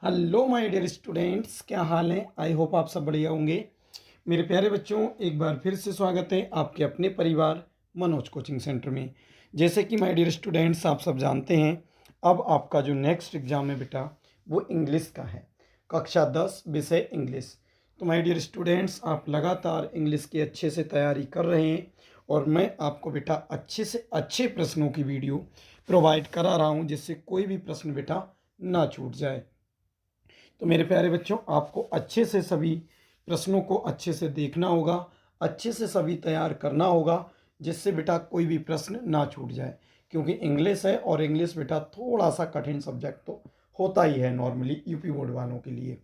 Hello my dear students, क्या हाल है। I hope आप सब बढ़िया होंगे। मेरे प्यारे बच्चों, एक बार फिर से स्वागत है आपके अपने परिवार मनोज कोचिंग सेंटर में। जैसे कि माय डियर स्टूडेंट्स, आप सब जानते हैं अब आपका जो नेक्स्ट एग्ज़ाम है बेटा, वो इंग्लिश का है। कक्षा 10 विषय इंग्लिश। तो माय डियर स्टूडेंट्स, आप लगातार इंग्लिश की अच्छे से तैयारी कर रहे हैं और मैं आपको बेटा अच्छे से अच्छे प्रश्नों की वीडियो प्रोवाइड करा रहा हूँ, जिससे कोई भी प्रश्न बेटा ना छूट जाए। तो मेरे प्यारे बच्चों, आपको अच्छे से सभी प्रश्नों को अच्छे से देखना होगा, अच्छे से सभी तैयार करना होगा, जिससे बेटा कोई भी प्रश्न ना छूट जाए। क्योंकि इंग्लिश है और इंग्लिश बेटा थोड़ा सा कठिन सब्जेक्ट तो होता ही है नॉर्मली यूपी बोर्ड वालों के लिए।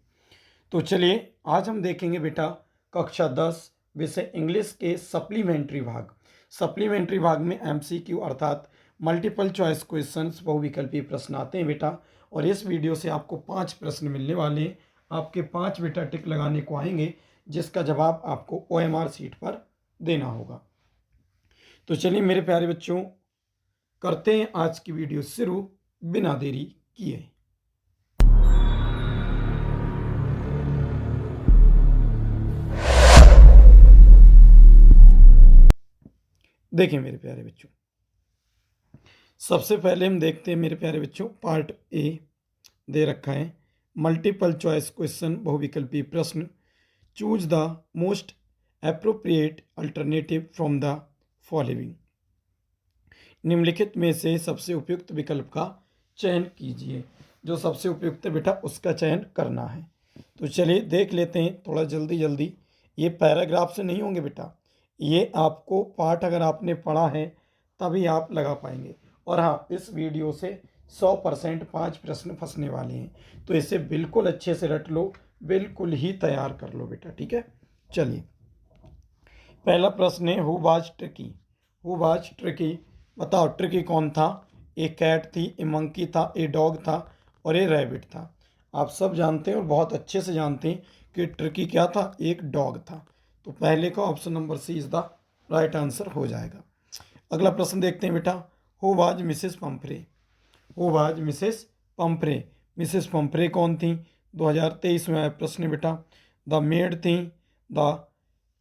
तो चलिए आज हम देखेंगे बेटा कक्षा 10 विषय इंग्लिश के सप्लीमेंट्री भाग। सप्लीमेंट्री भाग में एमसीक्यू अर्थात मल्टीपल चॉइस क्वेश्चंस बहुविकल्पी प्रश्न आते हैं बेटा। और इस वीडियो से आपको 5 प्रश्न मिलने वाले हैं। आपके 5 बेटा टिक लगाने को आएंगे, जिसका जवाब आपको ओएमआर सीट पर देना होगा। तो चलिए मेरे प्यारे बच्चों, करते हैं आज की वीडियो शुरू बिना देरी किए। देखिए मेरे प्यारे बच्चों, सबसे पहले हम देखते हैं मेरे प्यारे बच्चों, पार्ट ए दे रखा है मल्टीपल चॉइस क्वेश्चन बहुविकल्पी प्रश्न। Choose the most appropriate alternative from the following. निम्नलिखित में से सबसे उपयुक्त विकल्प का चयन कीजिए। जो सबसे उपयुक्त है बेटा, उसका चयन करना है। तो चलिए देख लेते हैं थोड़ा जल्दी जल्दी। ये पैराग्राफ से नहीं होंगे बेटा, ये आपको पाठ अगर आपने पढ़ा है तभी आप लगा पाएंगे। और हाँ, इस वीडियो से 100% 5 प्रश्न फंसने वाले हैं, तो इसे बिल्कुल अच्छे से रट लो, बिल्कुल ही तैयार कर लो बेटा, ठीक है। चलिए पहला प्रश्न है, who was tricky. Who was tricky, बताओ ट्रिकी कौन था। ए कैट थी, ए मंकी था, ए डॉग था और ए रैबिट था। आप सब जानते हैं और बहुत अच्छे से जानते हैं कि ट्रिकी क्या था, एक डॉग था। तो पहले का option number C is the right answer हो जाएगा। अगला प्रश्न देखते हैं बेटा, who was Mrs Pumphrey. Who was Mrs Pumphrey, Mrs Pumphrey कौन थी। 2023 में आया प्रश्न है बेटा। द मेड थी, द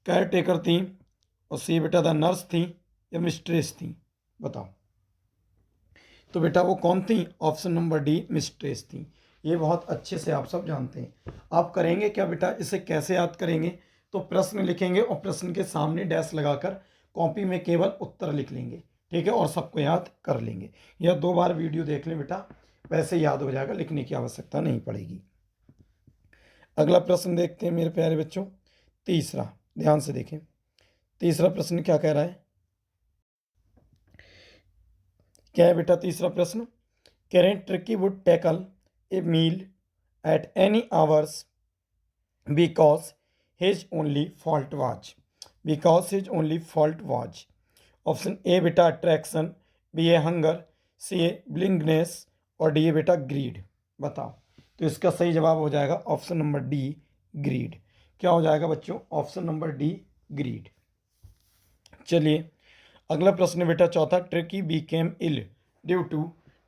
केयर टेकर थी और सी बेटा द नर्स थी या मिस्ट्रेस थी, बताओ। तो बेटा वो कौन थी, ऑप्शन नंबर डी मिस्ट्रेस थी। ये बहुत अच्छे से आप सब जानते हैं। आप करेंगे क्या बेटा, इसे कैसे याद करेंगे, तो प्रश्न लिखेंगे और प्रश्न के सामने डैश लगाकर कॉपी में केवल उत्तर लिख लेंगे, ठीक है, और सबको याद कर लेंगे। या 2 बार वीडियो देख लें बेटा, वैसे याद हो जाएगा, लिखने की आवश्यकता नहीं पड़ेगी। अगला प्रश्न देखते हैं मेरे प्यारे बच्चों, तीसरा, ध्यान से देखें। तीसरा प्रश्न क्या कह रहा है, क्या है बेटा तीसरा प्रश्न। कैरेंट Tricky would tackle a meal at any hours because his only fault was. Because his only fault was. Option A बेटा attraction, B a hunger, C a blingness और डी ए बेटा ग्रीड, बताओ। तो इसका सही जवाब हो जाएगा ऑप्शन नंबर डी ग्रीड। क्या हो जाएगा बच्चों, ऑप्शन नंबर डी ग्रीड। चलिए अगला प्रश्न है बेटा चौथा, Tricky became ill due to.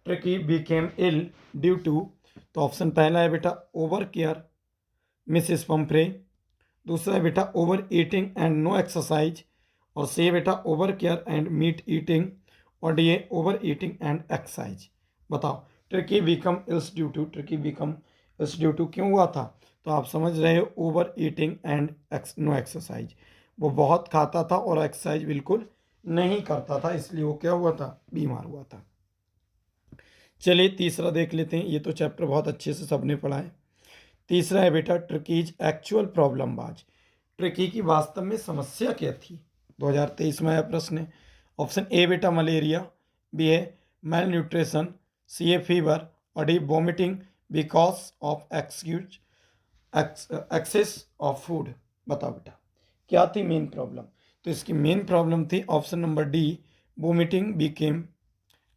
Tricky became ill due to, तो ऑप्शन पहला है बेटा ओवर केयर मिसेस पंपरे, दूसरा है बेटा over eating and no exercise और सी है बेटा over care and meat eating और डी है ओवर ईटिंग एंड एक्सरसाइज, बताओ। Tricky become ills due to, Tricky become ills due to क्यों हुआ था, तो आप समझ रहे हो over eating and no exercise. वो बहुत खाता था और एक्सरसाइज बिल्कुल नहीं करता था, इसलिए वो क्या हुआ था, बीमार हुआ था। चलिए तीसरा देख लेते हैं। ये तो चैप्टर बहुत अच्छे से सबने पढ़ा है। तीसरा है बेटा ट्रिकीज एक्चुअल प्रॉब्लम वाज। ट्रिकी की वास्तव में समस्या क्या थी, 2023 में आया प्रश्न है। ऑप्शन ए बेटा मलेरिया, बी है mal nutrition, C a fever और D vomiting because of excess of food, बताओ बेटा क्या थी मेन प्रॉब्लम। तो इसकी मेन प्रॉब्लम थी option number D vomiting became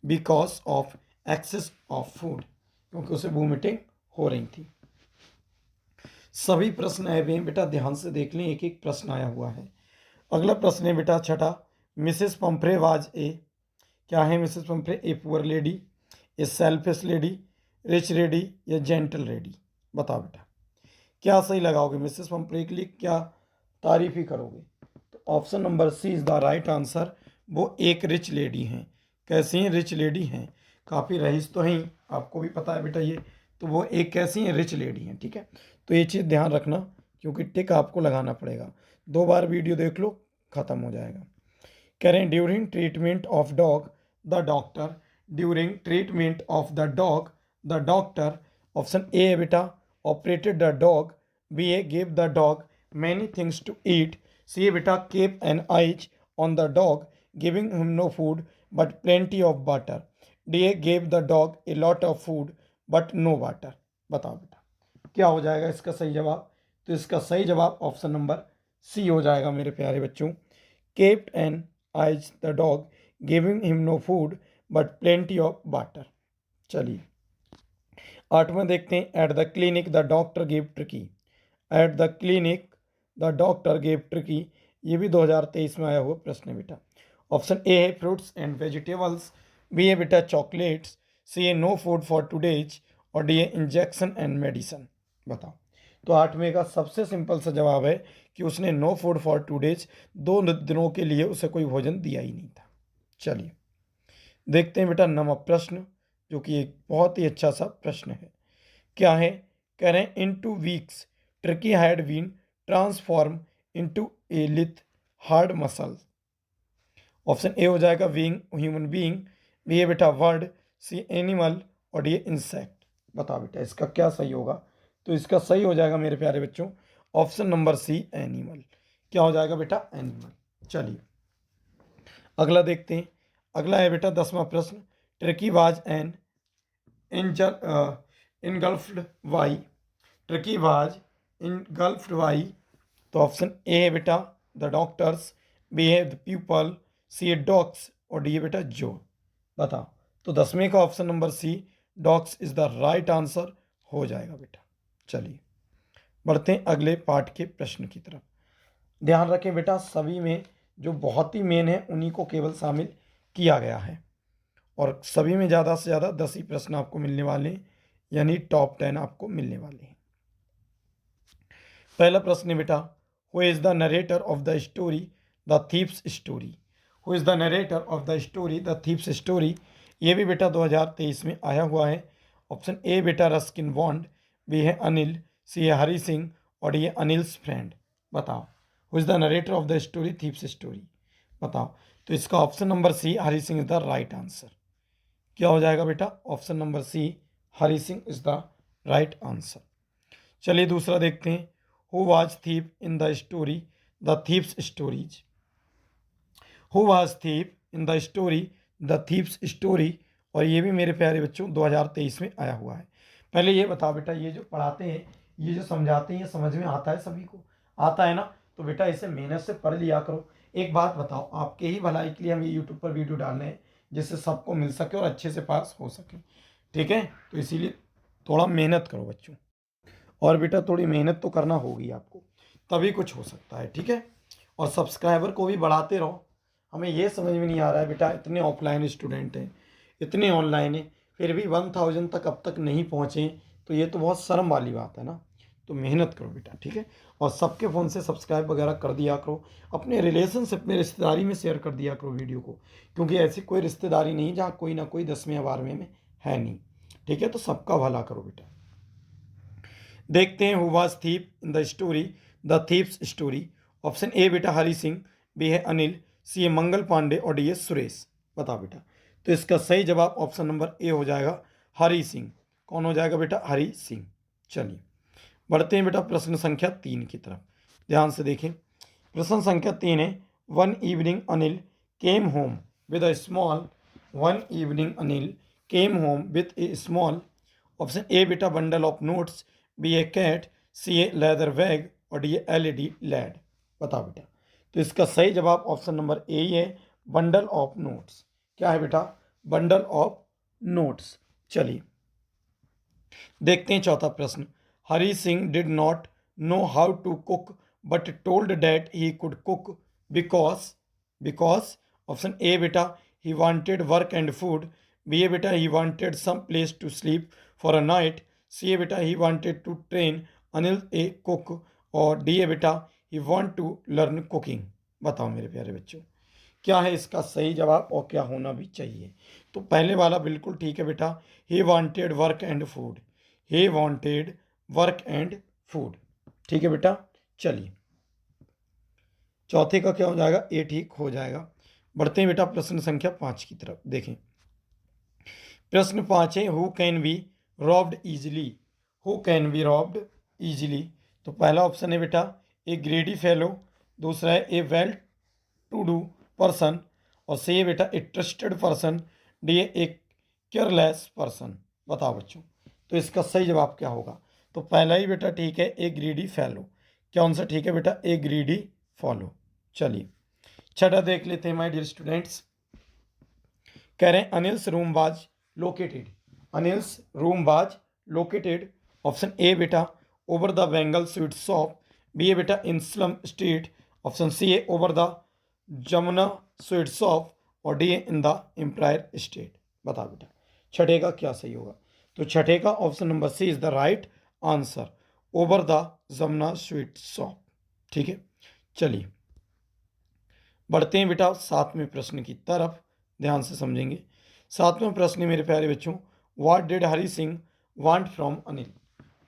because of excess of food, क्योंकि उसे वोमिटिंग हो रही थी। सभी प्रश्न आए हुए हैं बेटा, ध्यान से देख लें, एक एक प्रश्न आया हुआ है। अगला प्रश्न है बेटा छठा, मिसेस पंपरे वाज ए, क्या है Mrs Pumphrey, a poor lady, a selfish lady, rich lady या जेंटल लेडी, बताओ बेटा क्या सही लगाओगे, मिसेस पंपरी के लिए क्या तारीफ ही करोगे। तो option number C is the right answer. वो एक रिच लेडी हैं। कैसी हैं, रिच लेडी हैं, काफ़ी रईस तो हैं, आपको भी पता है बेटा ये। तो वो एक कैसी हैं, रिच लेडी हैं, ठीक है। तो ये चीज़ ध्यान रखना, क्योंकि टिक आपको लगाना पड़ेगा। 2 बार वीडियो देख लो, ख़त्म हो जाएगा। कह रहे हैं during treatment of dog the doctor, during treatment of the doctor, option A है बेटा operated the dog, B A gave the dog many things to eat, C ए बेटा kept an eyes on the dog giving him no food but plenty of water, D A gave the dog a lot of food but no water. बताओ बेटा क्या हो जाएगा इसका सही जवाब। तो इसका सही जवाब ऑप्शन नंबर सी हो जाएगा मेरे प्यारे बच्चों। Kept an eyes the dog, giving him no food but plenty of water। चलिए 8वां देखते हैं। At the clinic the doctor gave tricky, at the clinic the doctor gave tricky, ये भी 2023 में आया हुआ प्रश्न है बेटा। ऑप्शन ए है फ्रूट्स एंड वेजिटेबल्स, बी है बेटा चॉकलेट्स, सी है नो फूड फॉर टूडेज, और डी है इंजेक्शन एंड मेडिसन। बताओ तो 8वें का सबसे सिंपल सा जवाब है कि उसने नो फूड फॉर 2 डेज, 2 दिनों के लिए उसे कोई भोजन दिया ही नहीं था। चलिए देखते हैं बेटा 9वां प्रश्न, जो कि एक बहुत ही अच्छा सा प्रश्न है। क्या है, कह रहे हैं in 2 weeks Tricky had been transform into a lithe hard muscle. Option A हो जाएगा बीइंग ह्यूमन बीइंग, बी है बेटा वर्ड, सी एनिमल, और डी इंसेक्ट। बताओ बेटा इसका क्या सही होगा। तो इसका सही हो जाएगा मेरे प्यारे बच्चों ऑप्शन नंबर सी एनिमल। क्या हो जाएगा बेटा एनिमल। चलिए अगला देखते हैं। अगला है बेटा 10वां प्रश्न। Tricky was an engulfed by, Tricky was engulfed by. तो ऑप्शन ए है बेटा द डॉक्टर्स, बी है द पीपल, सी है डॉग्स, और डी है बेटा जो। बताओ तो 10वें का option number C dogs is the right answer हो जाएगा बेटा। चलिए बढ़ते हैं अगले पार्ट के प्रश्न की तरफ। ध्यान रखें बेटा सभी में जो बहुत ही मेन है उन्हीं को केवल शामिल किया गया है, और सभी में ज़्यादा से ज़्यादा 10 ही प्रश्न आपको मिलने वाले हैं, यानी टॉप 10 आपको मिलने वाले हैं। पहला प्रश्न है बेटा who is the narrator of the story the thief's story, who is the narrator of the story the thief's story. ये भी बेटा 2023 में आया हुआ है। ऑप्शन ए बेटा रस्किन बॉन्ड, बी है अनिल, सी है हरी सिंह, और ये अनिल्स फ्रेंड। बताओ who is the narrator of the story thief's story. बताओ तो इसका option number C Hari Singh is the right answer. क्या हो जाएगा बेटा option number C Hari Singh is the right answer. चलिए दूसरा देखते हैं। Who was thief in the story the thief's stories, who was thief in the story the thief's story. और ये भी मेरे प्यारे बच्चों 2023 में आया हुआ है। पहले ये बताओ बेटा ये जो पढ़ाते हैं, ये जो समझाते हैं, ये समझ में आता है, सभी को आता है ना। तो बेटा इसे मेहनत से पढ़ लिया करो। एक बात बताओ आपके ही भलाई के लिए हम ये यूट्यूब पर वीडियो डाल रहे हैं, जिससे सबको मिल सके और अच्छे से पास हो सके, ठीक है। तो इसीलिए थोड़ा मेहनत करो बच्चों, और बेटा थोड़ी मेहनत तो करना होगी आपको, तभी कुछ हो सकता है, ठीक है। और सब्सक्राइबर को भी बढ़ाते रहो। हमें ये समझ में नहीं आ रहा है बेटा इतने ऑफलाइन स्टूडेंट हैं, इतने ऑनलाइन हैं, फिर भी 1000 तक अब तक नहीं पहुँचे, तो ये तो बहुत शर्म वाली बात है ना। तो मेहनत करो बेटा, ठीक है। और सबके फ़ोन से सब्सक्राइब वगैरह कर दिया करो, अपने रिलेशन से अपने रिश्तेदारी में शेयर कर दिया करो वीडियो को, क्योंकि ऐसी कोई रिश्तेदारी नहीं जहाँ कोई ना कोई 10वें या 12वें में है नहीं, ठीक है। तो सबका भला करो बेटा। देखते हैं who was thief in the story the thief's story. Option A बेटा हरी सिंह, बी है अनिल, सी है मंगल पांडे, और डी है सुरेश। बताओ बेटा तो इसका सही जवाब ऑप्शन नंबर ए हो जाएगा हरी सिंह। कौन हो जाएगा बेटा हरी सिंह। चलिए बढ़ते हैं बेटा प्रश्न संख्या 3 की तरफ। ध्यान से देखें प्रश्न संख्या 3 है। One evening Anil came home with a small, one evening Anil came home with a small. Option A बेटा bundle of notes, B a cat, C a leather bag, और डी ए एलईडी लैड। बताओ बेटा तो इसका सही जवाब ऑप्शन नंबर ए ही है bundle of notes. क्या है बेटा बंडल ऑफ नोट्स। चलिए देखते हैं चौथा प्रश्न। Hari Singh did not know how to cook but told that he could cook because, because. Option A बेटा he wanted work and food, B ए बेटा he wanted some place to sleep for a night, C है बेटा he wanted to train Anil a cook, और D है बेटा he want to learn cooking. बताओ मेरे प्यारे बच्चों, क्या है इसका सही जवाब और क्या होना भी चाहिए। तो पहले वाला बिल्कुल ठीक है बेटा, he wanted work and food, he wanted work and food, ठीक है बेटा। चलिए चौथे का क्या हो जाएगा, ए ठीक हो जाएगा। बढ़ते हैं बेटा प्रश्न संख्या 5 की तरफ। देखें प्रश्न 5 है, who can be robbed easily, who can be robbed easily. तो पहला ऑप्शन है बेटा ए ग्रेडी फेलो, दूसरा है ए वेल टू डू पर्सन, और सी है बेटा ए ट्रस्टेड पर्सन, डी है ए केयरलेस पर्सन। बताओ बच्चों, तो इसका सही जवाब क्या होगा। तो पहला ही बेटा ठीक है ए ग्रीडी फैलो, क्या आंसर ठीक है बेटा ए ग्रीडी फॉलो। चलिए छठा देख लेते हैं माय डियर स्टूडेंट्स। कह रहे हैं Anil's room was located, Anil's room was located. Option A बेटा over the Bengal sweet shop, B ए बेटा in slum street, option C है over the Jamuna sweet shop, और D in the empire state. बता बेटा छठे का क्या सही होगा। तो छठे का option number C is the right answer, over the Jamuna sweet shop, ठीक है। चलिए बढ़ते हैं बेटा सातवें प्रश्न की तरफ, ध्यान से समझेंगे। सातवें प्रश्न मेरे प्यारे बच्चों, what did Hari Singh want from Anil,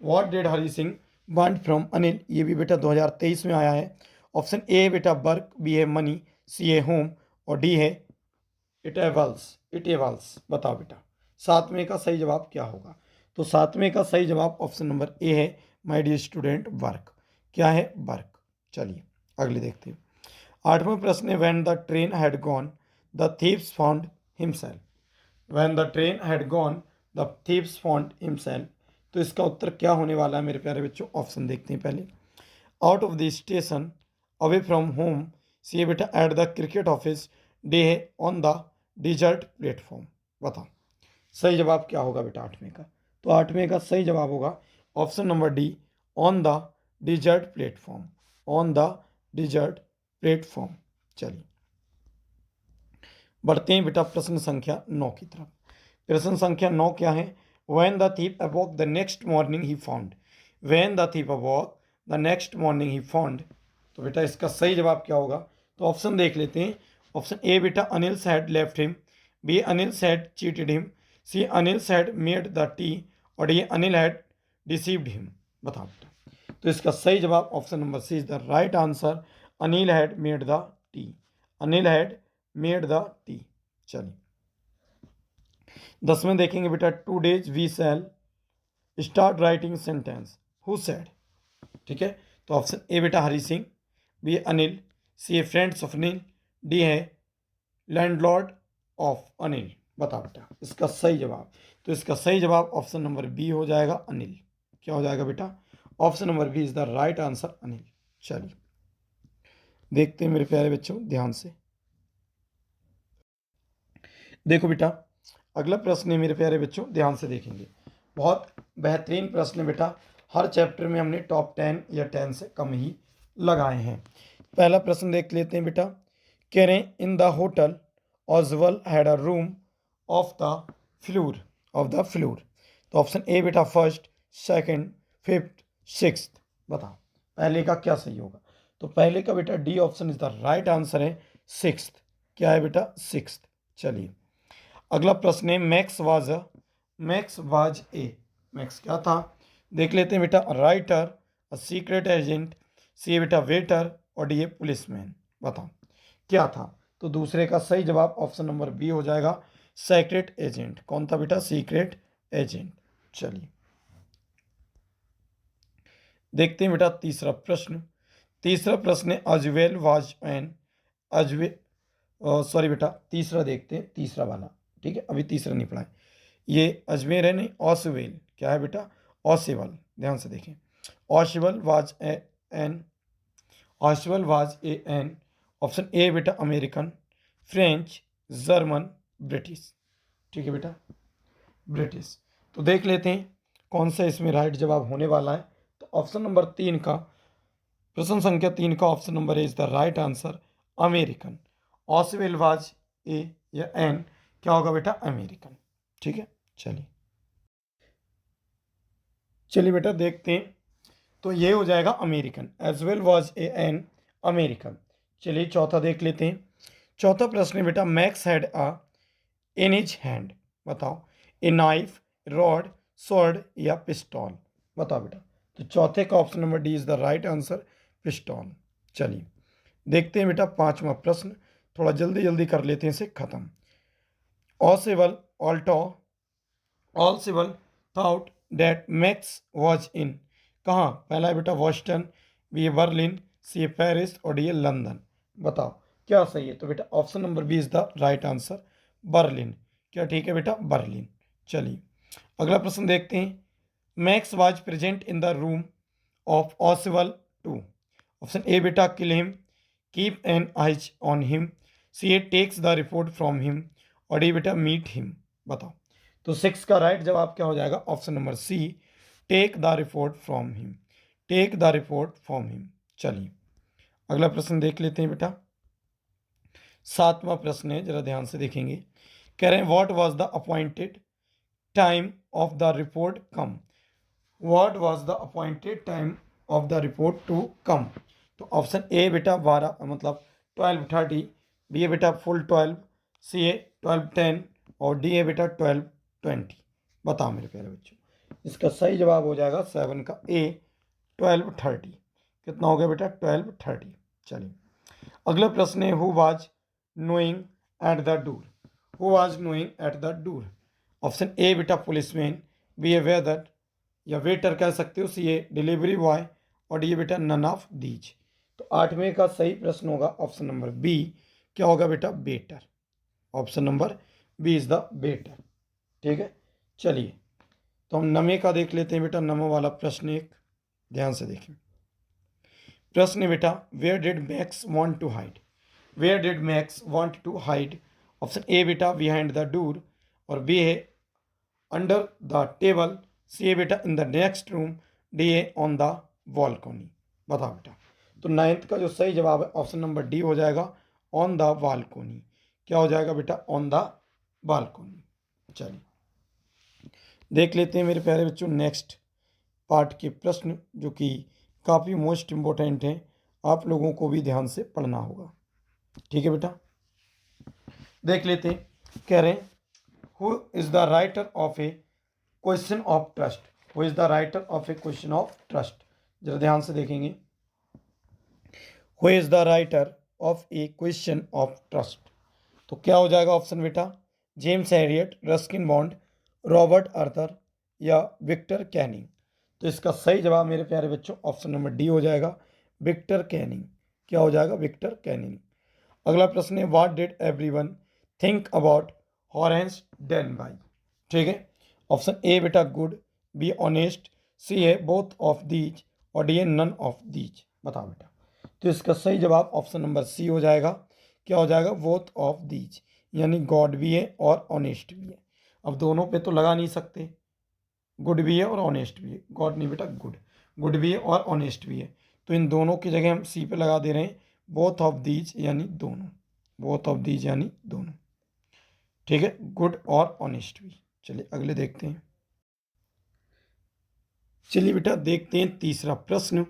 what did Hari Singh want from Anil. ये भी बेटा 2023 में आया है। ऑप्शन ए बेटा वर्क, बी है मनी, सी है होम, और डी है इटेवल्स, इटेवल्स। बताओ बेटा सातवें का सही जवाब क्या होगा। तो सातवें का सही जवाब ऑप्शन नंबर ए है माय डियर स्टूडेंट वर्क, क्या है वर्क। चलिए अगले देखते हैं। आठवां प्रश्न है, when the train had gone the thieves found himself, when the train had gone the thieves found himself. तो इसका उत्तर क्या होने वाला है मेरे प्यारे बच्चों, ऑप्शन देखते हैं पहले। Out of the station, away from home, C है बेटा at the cricket office, D है ऑन द डिजर्ट प्लेटफॉर्म। बताओ सही जवाब क्या होगा बेटा आठवें का। तो आठवें का सही जवाब होगा option number D, on the desert platform, on the desert platform. चलिए बढ़ते हैं बेटा प्रश्न संख्या 9 की तरफ। प्रश्न संख्या 9 क्या है, when the thief awoke the next morning he found, when the thief awoke the next morning he found. तो बेटा इसका सही जवाब क्या होगा। तो ऑप्शन देख लेते हैं। ऑप्शन ए बेटा Anil had left him, B Anil had cheated him, C Anil had made the tea, और D Anil had deceived him. बताओ बेटा, तो इसका सही जवाब option number C is the right answer, Anil had made the tea, Anil had made the tea. चलिए 10वें देखेंगे बेटा, today we shall start writing sentences, who said. ठीक है, तो ऑप्शन ए बेटा Hari Singh, B Anil, C a friends of Anil, D है landlord of Anil. बता बेटा इसका सही जवाब। तो इसका सही जवाब ऑप्शन नंबर बी हो जाएगा अनिल। क्या हो जाएगा बेटा, option number B is the right answer Anil. चलिए देखते हैं मेरे प्यारे बच्चों ध्यान से। देखो बेटा अगला प्रश्न है मेरे प्यारे बच्चों, ध्यान से देखेंगे। बहुत बेहतरीन प्रश्न है बेटा, हर चैप्टर में हमने टॉप 10 या 10 से कम ही लगाए हैं। पहला प्रश्न देख लेते हैं बेटा, कह रहे हैं in the hotel Ausable had a room of the floor, of the floor. तो ऑप्शन ए बेटा फर्स्ट, सेकंड, फिफ्थ, सिक्स्थ। बताओ पहले का क्या सही होगा। तो पहले का बेटा D option is the right answer है, सिक्स्थ। क्या है बेटा, सिक्स्थ। चलिए अगला प्रश्न है, मैक्स वाज ए, मैक्स क्या था देख लेते हैं बेटा, राइटर, अ सीक्रेट एजेंट, सी बेटा वेटर, और डी पुलिसमैन। बताओ क्या था। तो दूसरे का सही जवाब ऑप्शन नंबर बी हो जाएगा, सीक्रेट एजेंट। कौन था बेटा, सीक्रेट एजेंट। चलिए देखते हैं बेटा तीसरा प्रश्न। तीसरा प्रश्न है अजवेल वाज एन, अजवे सॉरी बेटा तीसरा देखते हैं, तीसरा वाला। ठीक है, अभी तीसरा नहीं पढ़ाए। ये अजमेर है नहीं, ऑसवेल। क्या है बेटा, ऑसिवल। ध्यान से देखें, Ausable was a an, Ausable was a an. Option A बेटा अमेरिकन, फ्रेंच, जर्मन, ब्रिटिश। ठीक है बेटा ब्रिटिश। तो देख लेते हैं कौन सा इसमें राइट जवाब होने वाला है। तो ऑप्शन नंबर 3 का, प्रश्न संख्या 3 का option number A is the right answer, American. Ausable was a या एन, क्या होगा बेटा, अमेरिकन। ठीक है चलिए चलिए बेटा देखते हैं, तो ये हो जाएगा American, as well was a an American. चलिए चौथा देख लेते हैं। चौथा प्रश्न है बेटा, Max had a in his hand, बताओ ए नाइफ, रॉड, स्वॉर्ड या पिस्टॉल, बताओ बेटा। तो चौथे का option number D is the right answer, pistol. चलिए देखते हैं बेटा पांचवा प्रश्न, थोड़ा जल्दी जल्दी कर लेते हैं इसे खत्म। Ausable also Ausable thought that Max was in, कहाँ, पहला है बेटा वॉशिंगटन, बी है बर्लिन, सी है पेरिस और डी है लंदन, बताओ क्या सही है। तो बेटा option number B is the right answer, Berlin. क्या ठीक है बेटा, बर्लिन। चलिए अगला प्रश्न देखते हैं। Max was present in the room of Ausable to, option A बेटा kill him, keep an eyes on him, C a takes the report from him और डी बेटा मीट हिम, बताओ। तो सिक्स का राइट जवाब क्या हो जाएगा, option number C, take the report from him, take the report from him. चलिए अगला प्रश्न देख लेते हैं बेटा, सातवां प्रश्न है, जरा ध्यान से देखेंगे। कह रहे हैं what was the appointed time of the report come, what was the appointed time of the report to come. तो ऑप्शन ए बेटा 12 मतलब 12:30, बी है बेटा फुल 12, सी है 12:10 और डी है बेटा 12:20, बताओ मेरे प्यारे बच्चों। इसका सही जवाब हो जाएगा 7 का ए, 12:30। कितना हो गया बेटा, 12:30। चलिए अगला प्रश्न है, who was knowing at the door, who was knowing at the door. Option A बेटा पुलिसमैन, बी ए वेदर या वेटर कह सकते हो, सी ए डिलीवरी बॉय और डी बेटा नन ऑफ दीज। तो आठवें का सही प्रश्न होगा ऑप्शन नंबर बी, क्या होगा बेटा, better. Option number B is the better, ठीक है। चलिए तो हम नवे का देख लेते हैं बेटा, नवा वाला प्रश्न एक, ध्यान से देखें। प्रश्न है बेटा, where did Max want to hide, where did Max want to hide. Option A बेटा बिहाइंड द डोर और बी है अंडर द टेबल, सी ए बेटा in the next room, D a on the balcony, बताओ बेटा। तो ninth का जो सही जवाब है ऑप्शन नंबर डी हो जाएगा, ऑन द बालकनी। क्या हो जाएगा बेटा, ऑन द बालकनी। चलिए देख लेते हैं मेरे प्यारे बच्चों नेक्स्ट पार्ट के प्रश्न, जो कि काफ़ी मोस्ट इम्पोर्टेंट हैं, आप लोगों को भी ध्यान से पढ़ना होगा, ठीक है बेटा। देख लेते हैं, कह रहे हैं who is the writer of A question of trust, who is the writer of A question of trust, जरा ध्यान से देखेंगे। Who is the writer of A question of trust, तो क्या हो जाएगा ऑप्शन बेटा, James Harriet, Ruskin bond, Robert Arthur या विक्टर कैनिंग। तो इसका सही जवाब मेरे प्यारे बच्चों ऑप्शन नंबर डी हो जाएगा, विक्टर कैनिंग। क्या हो जाएगा, विक्टर कैनिंग। अगला प्रश्न है, what did everyone think about Horace Danby, ठीक है। ऑप्शन ए बेटा गुड, बी ऑनेस्ट, सी है बोथ ऑफ दीज और डी है नन ऑफ दीज, बताओ बेटा। तो इसका सही जवाब ऑप्शन नंबर सी हो जाएगा, क्या हो जाएगा, बोथ ऑफ दीज, यानी गॉड भी है और ऑनेस्ट भी है। अब दोनों पे तो लगा नहीं सकते, गुड भी है और ऑनेस्ट भी है, गॉड नहीं बेटा गुड, गुड भी है और ऑनेस्ट भी है। तो इन दोनों की जगह हम सी पे लगा दे रहे हैं, बोथ ऑफ दीज यानी दोनों, बोथ ऑफ दीज यानी दोनों, ठीक है, गुड और ऑनेस्ट भी। चलिए अगले देखते हैं। चलिए बेटा देखते हैं तीसरा प्रश्न,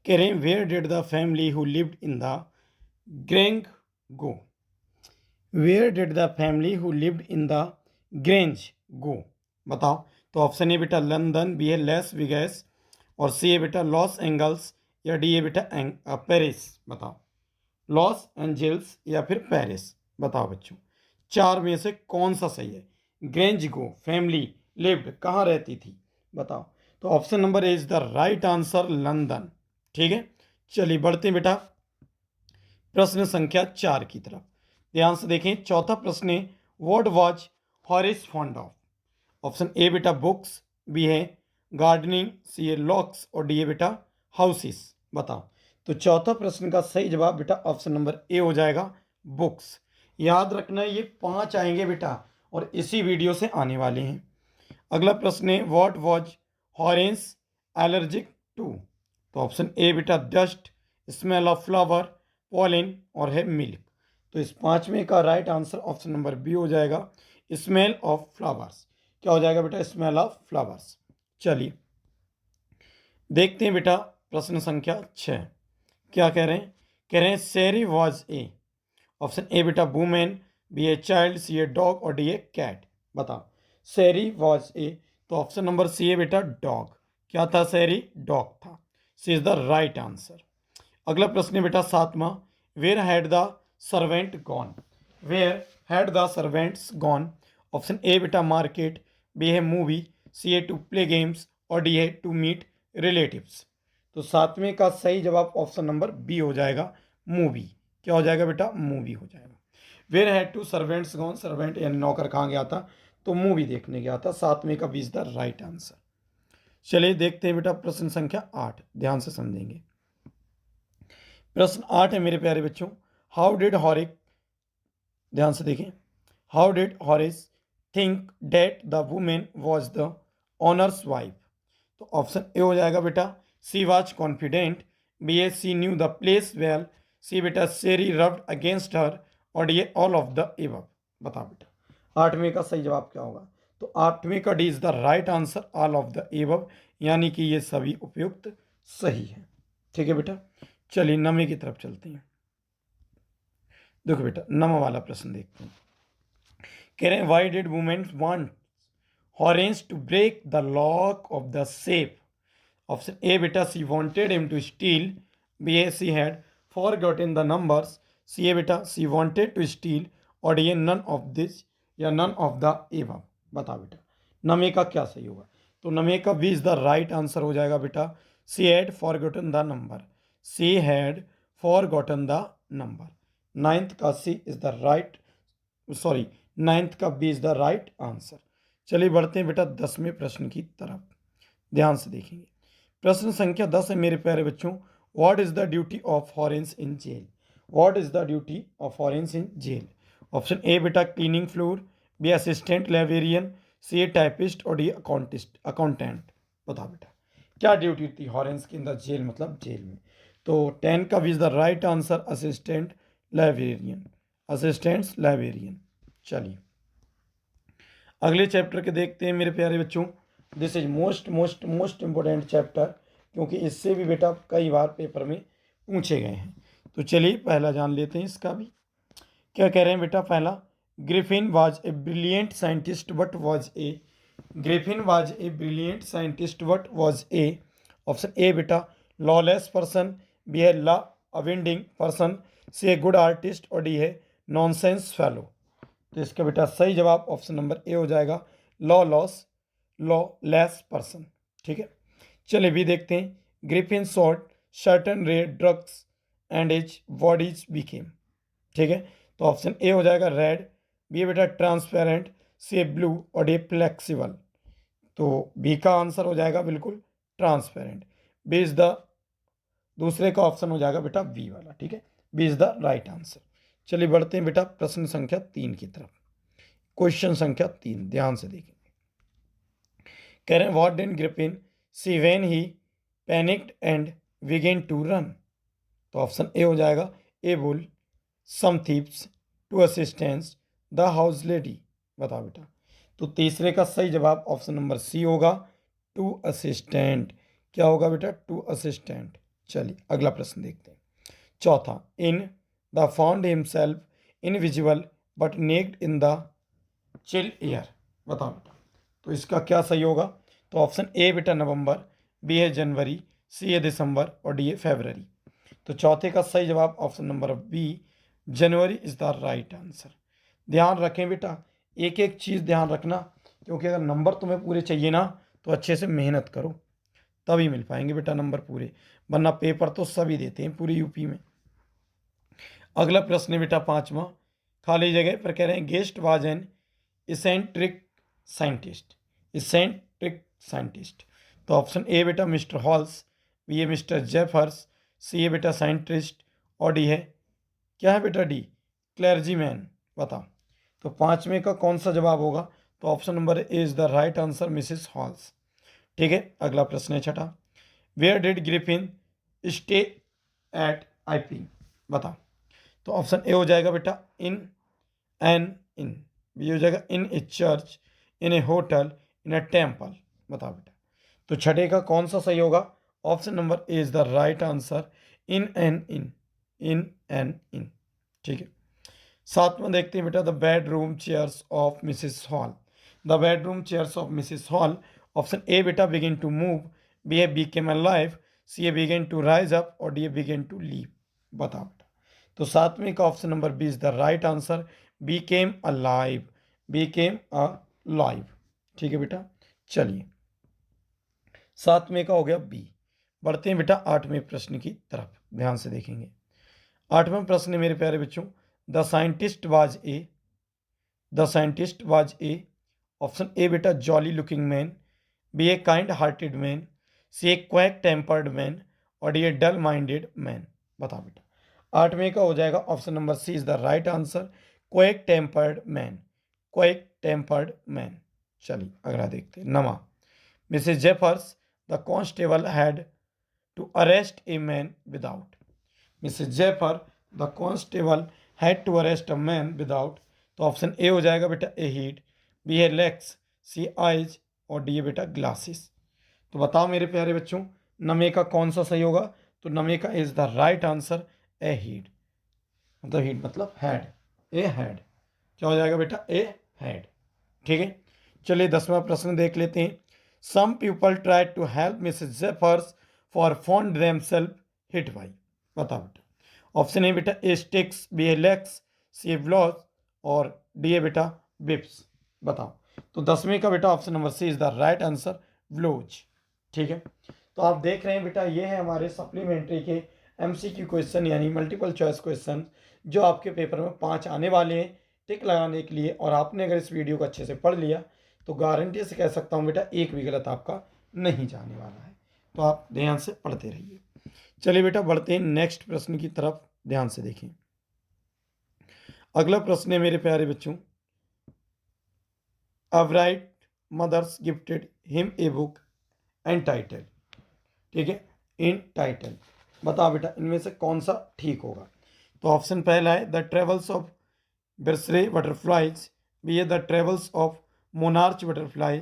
कह रहे हैं where did the family who lived in the Grange go, where did the family who lived in the Grange go, बताओ। तो ऑप्शन ए बेटा लंदन, बी है लेस वेगास और सी है बेटा लॉस एंजल्स या डी है बेटा पेरिस, बताओ। लॉस एंजल्स या फिर पेरिस, बताओ बच्चों, चार में से कौन सा सही है। ग्रेंज गो फैमिली लिव्ड कहाँ रहती थी, बताओ। तो option number A is the right answer, London, ठीक है। चलिए बढ़ते हैं बेटा प्रश्न संख्या 4 की तरफ, ध्यान से देखें। चौथा प्रश्न है, what was हॉरिस fond of. Option A बेटा बुक्स, बी है गार्डनिंग, सी है लॉक्स और डी है बेटा हाउसेस, बताओ। तो चौथा प्रश्न का सही जवाब बेटा ऑप्शन नंबर ए हो जाएगा, बुक्स। याद रखना ये 5 आएंगे बेटा और इसी वीडियो से आने वाले हैं। अगला प्रश्न है, what was Horace allergic to. तो ऑप्शन ए बेटा dust, smell of flower, pollen और है मिल्क। तो इस पांचवें का right answer option number B हो जाएगा, स्मेल ऑफ फ्लावर्स। क्या हो जाएगा बेटा, स्मेल ऑफ फ्लावर्स। चलिए देखते हैं बेटा प्रश्न संख्या 6 क्या कह रहे हैं सैरी वॉज ए। ऑप्शन ए बेटा women, B a child, C a dog और डी ए कैट। बताओ सैरी वॉज ए, तो ऑप्शन नंबर सी है बेटा डॉग। क्या था सैरी? डॉग था। C is the right answer. अगला प्रश्न है बेटा 7वां, where had the servant gone. Where had the servants gone. Option A बेटा मार्केट, बी है movie, C a to play games और डी है टू मीट रिलेटिव्स। तो 7वें का सही जवाब ऑप्शन नंबर बी हो जाएगा, मूवी। क्या हो जाएगा बेटा? मूवी हो जाएगा। Where had two servants gone, servant यानी नौकर कहाँ गया था? तो मूवी देखने गया था। 7वें का B is the right answer. चलिए देखते हैं बेटा प्रश्न संख्या 8, ध्यान से समझेंगे। प्रश्न 8 है मेरे प्यारे बच्चों, हाउ डिड हॉरिक, ध्यान से देखें, how did Horace think that the women was the owner's wife. तो ऑप्शन ए हो जाएगा बेटा she was confident, B a she knew the place well, C बेटा सेरी रब्ड अगेंस्ट हर और ये ऑल ऑफ द एबव। बताओ बेटा 8वें का सही जवाब क्या होगा? तो 8वें का D is the right answer, all of the above, यानी कि ये सभी उपयुक्त सही है। ठीक है बेटा, चलिए 9वें की तरफ चलते हैं। देखो बेटा 9वां वाला प्रश्न देखते हैं। कह रहे हैं why did women want Horace to break the lock of the safe. Option A बेटा she wanted him to steal, B a she had forgotten the numbers, C ए बेटा सी वांटेड टू स्टील और D a none of this या none of the above. बताओ बेटा 9वें का क्या सही होगा? तो 9वें का B is the right answer हो जाएगा बेटा she had forgotten the number, she had forgotten the number. 9th का C is the right, sorry 9th का B is the right answer. चलिए बढ़ते हैं बेटा 10वें प्रश्न की तरफ, ध्यान से देखेंगे। प्रश्न संख्या 10 है मेरे प्यारे बच्चों, what is the duty of Horace in jail. What is the duty of Horace in jail. Option A बेटा cleaning floor, B assistant librarian, C a typist और डी अकाउंटेंट। बताओ बेटा क्या ड्यूटी थी हॉरेंस की इन द जेल, मतलब jail में? तो 10 का B is the right answer, assistant librarian, assistants librarian. चलिए अगले चैप्टर के देखते हैं मेरे प्यारे बच्चों। This is most most most important chapter, क्योंकि इससे भी बेटा कई बार पेपर में पूछे गए हैं। तो चलिए पहला जान लेते हैं इसका भी। क्या कह रहे हैं बेटा? पहला, Griffin was a brilliant scientist but was a. Griffin was a brilliant scientist but was a. Option A बेटा लॉलेस पर्सन, बी है law abiding person, C a good artist और डी है नॉनसेंस फेलो। तो इसका बेटा सही जवाब option number ए हो जाएगा, लॉ लेस पर्सन। ठीक है, चलिए भी देखते हैं। Griffin sought certain rare drugs and his bodies became. ठीक है, तो ऑप्शन ए हो जाएगा रेड, बी बेटा ट्रांसपेरेंट, सी ब्लू और डी फ्लेक्सिबल। तो बी का आंसर हो जाएगा बिल्कुल ट्रांसपेरेंट। बी इज द दूसरे का ऑप्शन हो जाएगा बेटा बी वाला। ठीक है, B is the right answer. चलिए बढ़ते हैं बेटा प्रश्न संख्या 3 की तरफ। क्वेश्चन संख्या 3 ध्यान से देखेंगे। कह रहे हैं what did Griffin see when he panicked and began to run. तो ऑप्शन ए हो जाएगा a bull, some thieves, two assistants, the house lady. बताओ बेटा, तो तीसरे का सही जवाब ऑप्शन नंबर सी होगा, टू असिस्टेंट। क्या होगा बेटा? Two assistant. चलिए अगला प्रश्न देखते हैं। चौथा, in the found himself invisible but naked in the chill air. बताओ बेटा, तो इसका क्या सही होगा? तो ऑप्शन ए बेटा नवंबर, बी है जनवरी, सी है दिसंबर और डी है फरवरी। तो चौथे का सही जवाब option number B, January is the right answer. ध्यान रखें बेटा, एक एक चीज़ ध्यान रखना, क्योंकि अगर नंबर तुम्हें पूरे चाहिए ना तो अच्छे से मेहनत करो, तभी मिल पाएंगे बेटा नंबर पूरे, वरना पेपर तो सभी देते हैं पूरे यूपी में। अगला प्रश्न है बेटा 5वां, खाली जगह पर कह रहे हैं guest was an eccentric scientist. Eccentric scientist, तो ऑप्शन ए बेटा मिस्टर हॉल्स, बी है मिस्टर जेफर्स, सी है बेटा साइंटिस्ट और डी है, क्या है बेटा? D clergyman. बताओ, तो 5वें का कौन सा जवाब होगा? तो option number A is the right answer, Mrs Halls. ठीक है, अगला प्रश्न है छठा, where did Griffin stay at IP. बताओ, तो ऑप्शन ए हो जाएगा बेटा इन, बी हो जाएगा in a church, in a hotel, in a temple. बताओ बेटा, तो छठे का कौन सा सही होगा? Option number A is the right answer, in an inn, in an inn. ठीक है, सातवां देखते हैं बेटा, the bedroom chairs of Mrs Hall. The bedroom chairs of Mrs Hall, option A बेटा begin to move, B a became alive, C a begin to rise up और D a begin to live. बताओ बेटा। तो सातवें का option number B is the right answer, became alive, became alive. ठीक है बेटा, चलिए सातवें का हो गया बी। बढ़ते हैं बेटा आठवें प्रश्न की तरफ, ध्यान से देखेंगे। आठवां प्रश्न है मेरे प्यारे बच्चों, the scientist was a, the scientist was a, option A बेटा jolly looking man, B a kind hearted man, C a quick tempered man और D a dull minded man. बताओ बेटा। आठवें का हो जाएगा option number C is the right answer, quick tempered man, quick tempered man. चलिए अगला देखते हैं। नमा, Mrs Jaffers the constable had to arrest a man without. Mrs जेफर the constable had to arrest a man without. तो option A हो जाएगा बेटा a heed, B है लेग्स, सी आइज और डी है बेटा ग्लासेस। तो बताओ मेरे प्यारे बच्चों, नमे का कौन सा सही होगा? तो नमे का is the right answer a heed, मतलब हीड मतलब हैड, ए हैड। क्या हो जाएगा बेटा? A head. ठीक है, चलिए 10वां प्रश्न देख लेते हैं। Some people try to help Mrs Jeffers for found themselves hit by. बताओ बेटा। ऑप्शन ए बेटा a sticks, B a legs, C a blows और डी ए बेटा बिप्स। बताओ। तो 10वें का बेटा option number C is the right answer, blows. ठीक है, तो आप देख रहे हैं बेटा ये है हमारे सप्लीमेंट्री के एमसीक्यू क्वेश्चन यानी मल्टीपल चॉइस क्वेश्चन जो आपके पेपर में 5 आने वाले हैं टिक लगाने के लिए। और आपने अगर इस वीडियो को अच्छे से पढ़ लिया तो गारंटी से कह सकता हूँ बेटा एक भी गलत आपका नहीं जाने वाला है। तो आप ध्यान से पढ़ते रहिए। चलिए बेटा बढ़ते हैं नेक्स्ट प्रश्न की तरफ, ध्यान से देखें। अगला प्रश्न है मेरे प्यारे बच्चों, a bright mother's gifted him a book and title. ठीक है, इन टाइटल। बताओ बेटा इनमें से कौन सा ठीक होगा? तो ऑप्शन पहला है द ट्रेवल्स ऑफ बिरसरे बटरफ्लाइज, बी है the travels of monarch butterfly,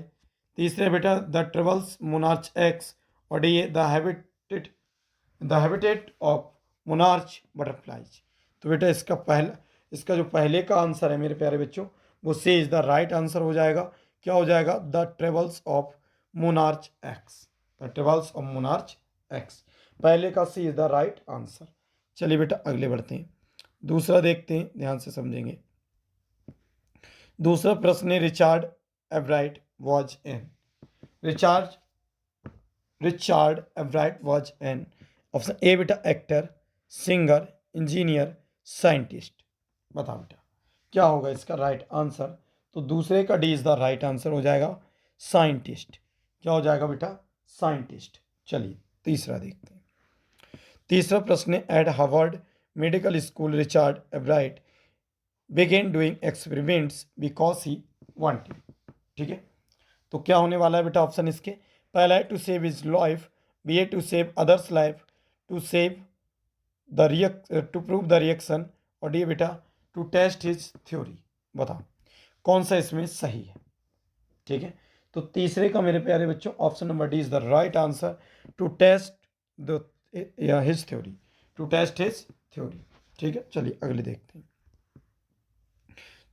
तीसरे बेटा द ट्रेवल्स मोनार्च एक्स और डी है the habitat of monarch butterflies. तो बेटा इसका जो पहले का आंसर है मेरे प्यारे बच्चों वो सी इज द राइट आंसर हो जाएगा। क्या हो जाएगा? The travels of monarch X, the travels of monarch x. पहले का C is the right answer. चलिए बेटा अगले बढ़ते हैं, दूसरा देखते हैं, ध्यान से समझेंगे। दूसरा प्रश्न है Richard Ebright was an, Richard Ebright was an. Option A बेटा एक्टर, सिंगर, इंजीनियर, साइंटिस्ट। बताओ बेटा क्या होगा इसका राइट आंसर? तो दूसरे का D is the right answer हो जाएगा, साइंटिस्ट। क्या हो जाएगा बेटा? साइंटिस्ट। चलिए तीसरा देखते हैं। तीसरा प्रश्न है at Harvard Medical School Richard Ebright began doing experiments because he wanted। ठीक है, तो क्या होने वाला है बेटा ऑप्शन इसके? पहला है to save his life, B a to save others life, to save to prove the reaction और डी बेटा टू टेस्ट हिज थ्योरी। बताओ कौन सा इसमें सही है? ठीक है, तो तीसरे का मेरे प्यारे बच्चों option number D is the right answer, to test the his theory, to test his theory. ठीक है, चलिए अगले देखते हैं।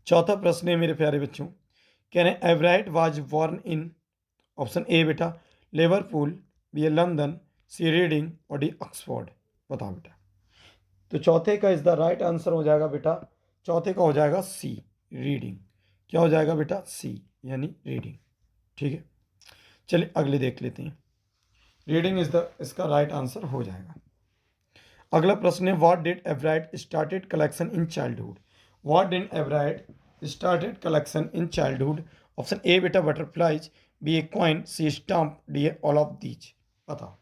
चौथा प्रश्न है मेरे प्यारे बच्चों, कह रहे हैं Ebright was born in, option A बेटा Liverpool, B a London, C Reading और डी ऑक्सफोर्ड। बताओ बेटा। तो चौथे का इज द राइट आंसर हो जाएगा बेटा, चौथे का हो जाएगा सी, रीडिंग। क्या हो जाएगा बेटा? सी यानी रीडिंग। ठीक है, चलिए अगले देख लेते हैं। रीडिंग इज द इसका राइट आंसर हो जाएगा। अगला प्रश्न है what did Ebright started collection in childhood, what did Ebright started collection in childhood. Option A बेटा butterflies, B a coin, C stamp, D a all of these. बताओ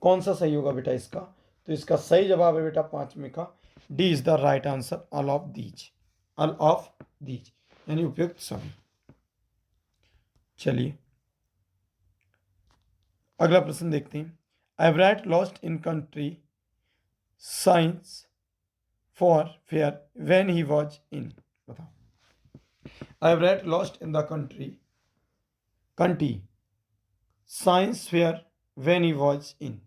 कौन सा सही होगा बेटा इसका? तो इसका सही जवाब है बेटा पांचवें का, D is the right answer, all of these, all of these यानी उपयुक्त सभी। चलिए अगला प्रश्न देखते हैं। Ebright lost in country science for fair when he was in. बताओ Ebright lost in the country science fair when he was in.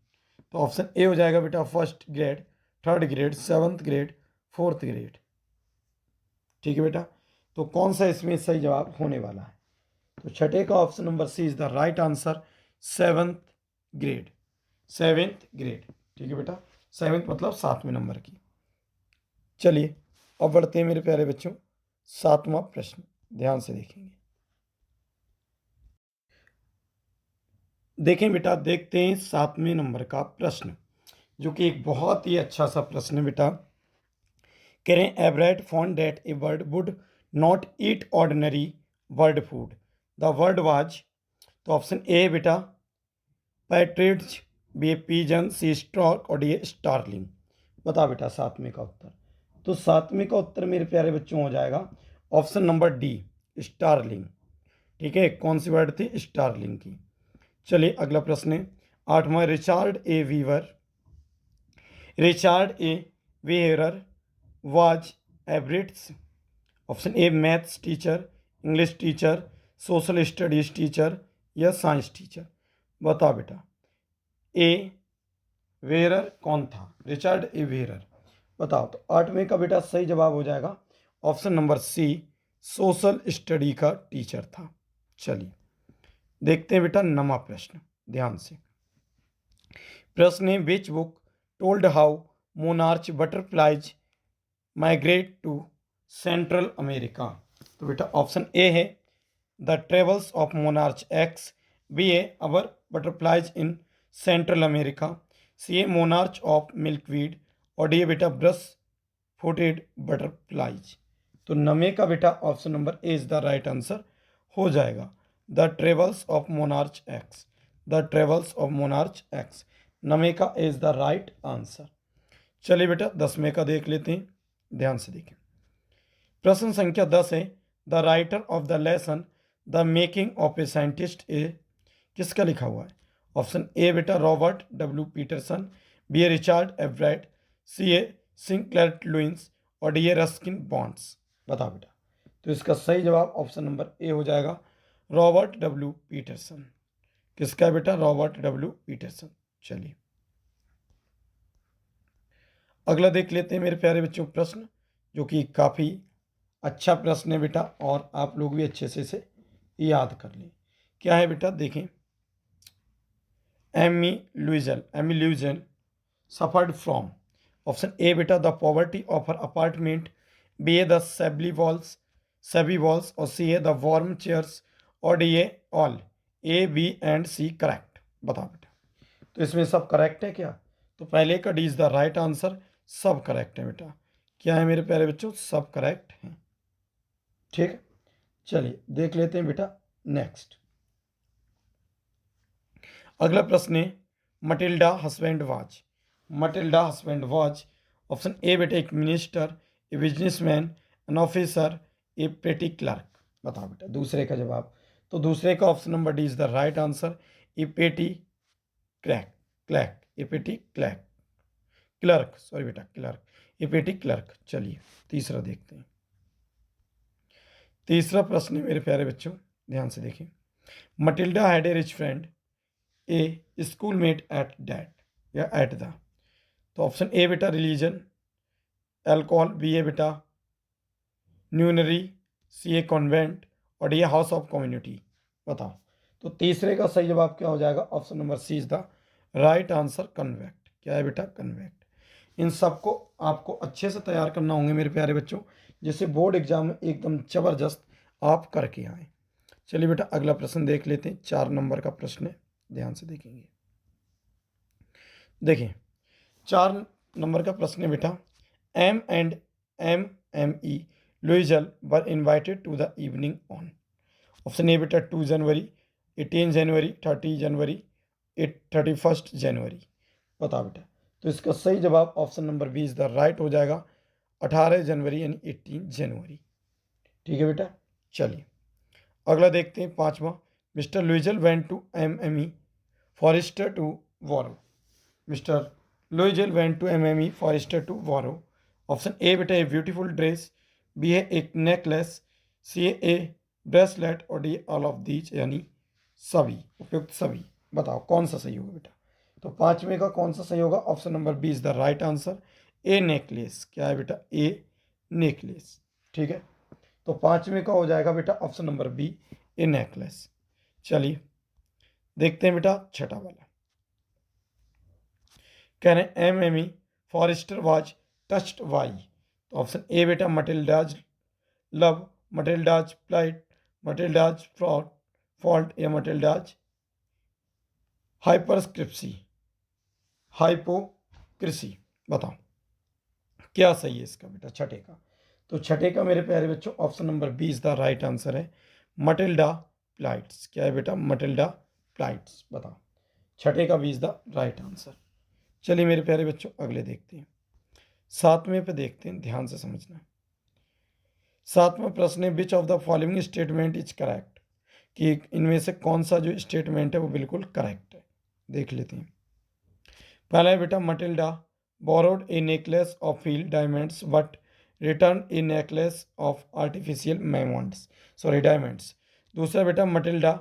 तो ऑप्शन ए हो जाएगा बेटा first grade, third grade, seventh grade, fourth grade. ठीक है बेटा, तो कौन सा इसमें सही जवाब होने वाला है? तो छठे का option number C is the right answer, seventh grade. Seventh grade, ठीक है बेटा, सेवेंथ मतलब 7वें नंबर की। चलिए अब बढ़ते हैं मेरे प्यारे बच्चों 7वां प्रश्न, ध्यान से देखेंगे। देखें बेटा, देखते हैं 7वें नंबर का प्रश्न, जो कि एक बहुत ही अच्छा सा प्रश्न है बेटा। कह रहे हैं Everett found that A bird would not eat ordinary bird food, the word was. तो ऑप्शन ए बेटा पैट्रिज, बी पीजन, सी स्टॉक और डी स्टारलिंग। बता बेटा 7वें का उत्तर। तो 7वें का उत्तर मेरे प्यारे बच्चों हो जाएगा ऑप्शन नंबर डी, स्टारलिंग। ठीक है, कौन सी वर्ड थी? स्टारलिंग की। चलिए अगला प्रश्न है 8वां। Richard A Weiherer was Ebright's. Option A maths teacher, English teacher, social studies teacher या साइंस टीचर। बता बेटा ए वेरर कौन था? Richard A Weiherer. बताओ। तो 8वें का बेटा सही जवाब हो जाएगा option number C, social study का टीचर था। चलिए देखते हैं बेटा 9वां प्रश्न, ध्यान से। प्रश्न है which book told how monarch butterflies migrate to Central America. तो बेटा ऑप्शन ए है the travels of monarch X, B a our butterflies in Central America, C a monarch of milkweed और डी ए बेटा brush footed butterflies. तो 9वें का बेटा option number A is the right answer हो जाएगा, the travels of monarch X. The travels of monarch X 9वें का इज द राइट आंसर। चलिए बेटा 10वें का देख लेते हैं, ध्यान से देखें। प्रश्न संख्या 10 है the writer of the lesson the making of a scientist a, किसका लिखा हुआ है? ऑप्शन ए बेटा Robert W Peterson, B a Richard Ebright, C a Sinclair Lewis और डी ए रस्किन बॉन्ड्स। बताओ बेटा। तो इसका सही जवाब ऑप्शन नंबर ए हो जाएगा रॉबर्ट डब्ल्यू पीटरसन। किसका है बेटा? Robert W Peterson. चलिए अगला देख लेते हैं मेरे प्यारे बच्चों प्रश्न, जो कि काफ़ी अच्छा प्रश्न है बेटा, और आप लोग भी अच्छे से इसे याद कर लें। क्या है बेटा? देखें। M E Loisel suffered from. Option A बेटा the poverty of her apartment, B a the shabby walls और C a the worn chairs और D a all. A B and C correct. बताओ बेटा। तो इसमें सब करेक्ट है क्या? तो पहले का D is the right answer, सब करेक्ट है बेटा। क्या है मेरे प्यारे बच्चों? सब करेक्ट हैं। ठीक है, चलिए देख लेते हैं बेटा नेक्स्ट। अगला प्रश्न है Matilda husband was. Matilda husband was. Option A बेटा एक minister, a businessman, an officer, a petty clerk. बताओ बेटा दूसरे का जवाब। तो दूसरे का option number D is the right answer, a petty crack clack, a petty clack clerk, sorry बेटा क्लर्क, ए पेटी क्लर्क। चलिए तीसरा देखते हैं। तीसरा प्रश्न है मेरे प्यारे बच्चों, ध्यान से देखें। Matilda had a rich friend, a schoolmate at that या एट द। तो ऑप्शन ए बेटा रिलीजन, एल्कोहल, बी ए बेटा न्यूनरी, सी ए कॉन्वेंट और D a house of community. बताओ। तो तीसरे का सही जवाब क्या हो जाएगा? Option number C is the right answer, convent. क्या है बेटा? कन्वेक्ट। इन सबको आपको अच्छे से तैयार करना होंगे मेरे प्यारे बच्चों, जिससे बोर्ड एग्जाम में एकदम जबरदस्त आप करके आए। चलिए बेटा अगला प्रश्न देख लेते हैं, 4 नंबर का प्रश्न है, ध्यान से देखेंगे। देखिए 4 नंबर का प्रश्न है बेटा। M and M E Loisel were invited to the evening on. Option A बेटा 2 जनवरी, 18 जनवरी, 30 जनवरी, 31 जनवरी। बता बेटा। तो इसका सही जवाब option number B is the right हो जाएगा, 18 जनवरी यानी 18 जनवरी। ठीक है बेटा, चलिए अगला देखते हैं 5वां। Mister Loisel went to MME Forestier to borrow. Mister Loisel went to MME Forestier to borrow. Option A बेटा ए ब्यूटीफुल ड्रेस, बी है एक नेकलेस, सी ए ब्रेसलेट और डी ऑल ऑफ दीज यानी सभी, उपयुक्त सभी। बताओ कौन सा सही होगा बेटा। तो पांचवें का कौन सा सही होगा, option number B is the right answer, a necklace. क्या है बेटा, ए नेकलेस। ठीक है, तो पांचवें का हो जाएगा बेटा option number B, a necklace. चलिए देखते हैं बेटा छठा वाला। कह रहे हैं M M E Forester was touched by. तो ऑप्शन ए बेटा Matilda's love, Matilda's plight, Matilda's fault या मटिल्डाज हाइपरस्क्रिप्सी, हाइपोक्रिसी। बताओ क्या सही है इसका बेटा छठे का। तो छठे का मेरे प्यारे बच्चों option number B is the right answer है, मटिल्डा प्लाइट्स। क्या है बेटा, मटिल्डा प्लाइट्स। बताओ छठे का B is the right answer. चलिए मेरे प्यारे बच्चों अगले देखते हैं, सातवें पे देखते हैं, ध्यान से समझना। सातवां प्रश्न है which of the following statement is correct, कि इनमें से कौन सा जो स्टेटमेंट है वो बिल्कुल करेक्ट है। देख लेते हैं। पहला है बेटा Matilda borrowed a necklace of field diamonds but return a necklace of artificial diamonds, sorry diamonds. दूसरा बेटा Matilda